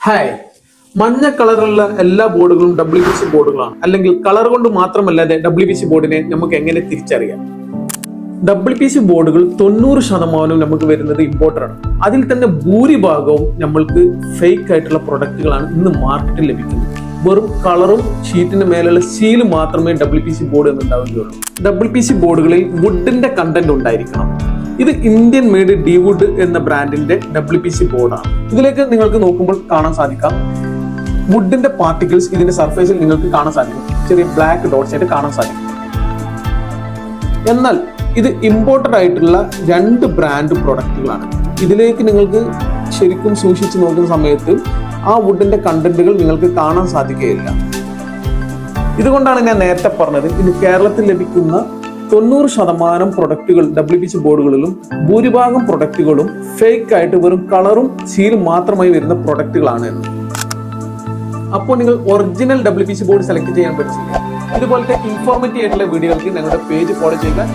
Hi, മഞ്ഞ കളറുള്ള എല്ലാ ബോർഡുകളും WPC ബോർഡുകളാണ്. അല്ലെങ്കിൽ കളർ കൊണ്ട് മാത്രമല്ലാതെ WPC ബോർഡിനെ നമുക്ക് എങ്ങനെ തിരിച്ചറിയാം? WPC ബോർഡുകൾ 90% നമുക്ക് വരുന്നത് ഇമ്പോർട്ടഡ് ആണ്. അതിൽ തന്നെ ഭൂരിഭാഗവും നമ്മൾക്ക് ഫേക്ക് ആയിട്ടുള്ള പ്രൊഡക്റ്റുകളാണ് ഇന്ന് മാർക്കറ്റിൽ ലഭിക്കുന്നത്. വെറും കളറും ഷീറ്റിന് മേലുള്ള സീല് മാത്രമേ WPC ബോർഡ് എന്നുണ്ടാവുകയുള്ളൂ. WPC ബോർഡുകളിൽ വുഡിന്റെ കണ്ടന്റ് ഉണ്ടായിരിക്കണം. ഇത് ഇന്ത്യൻ മെയ്ഡ് ഡി വുഡ് എന്ന ബ്രാൻഡിന്റെ WPC ബോർഡാണ്. ഇതിലേക്ക് നിങ്ങൾക്ക് നോക്കുമ്പോൾ കാണാൻ സാധിക്കാം വുഡിന്റെ പാർട്ടിക്കിൾസ് ഇതിന്റെ സർഫേസിൽ നിങ്ങൾക്ക് കാണാൻ സാധിക്കും. ചെറിയ ബ്ലാക്ക് ഡോട്ട്സ് ആയിട്ട് കാണാൻ സാധിക്കും. എന്നാൽ ഇത് ഇമ്പോർട്ടഡ് ആയിട്ടുള്ള 2 ബ്രാൻഡ് പ്രൊഡക്റ്റുകളാണ്. ഇതിലേക്ക് നിങ്ങൾക്ക് ശരിക്കും സൂക്ഷിച്ചു നോക്കുന്ന സമയത്ത് ആ വുഡിന്റെ കണ്ടന്റുകൾ നിങ്ങൾക്ക് കാണാൻ സാധിക്കുകയില്ല. ഇതുകൊണ്ടാണ് ഞാൻ നേരത്തെ പറഞ്ഞത്, ഇന്ന് കേരളത്തിൽ ലഭിക്കുന്ന 90% പ്രൊഡക്റ്റുകൾ WPC ബോർഡുകളിലും ഭൂരിഭാഗം പ്രൊഡക്റ്റുകളും ഫേക്ക് ആയിട്ട് വെറും കളറും സീലും മാത്രമായി വരുന്ന പ്രൊഡക്റ്റുകളാണ്. അപ്പോൾ നിങ്ങൾ ഒറിജിനൽ WPC ബോർഡ് സെലക്ട് ചെയ്യാൻ പഠിച്ചില്ല. ഇതുപോലത്തെ ഇൻഫോർമേറ്റീവ് ആയിട്ടുള്ള വീഡിയോകൾക്ക് ഞങ്ങളുടെ പേജ് ഫോളോ ചെയ്യുക.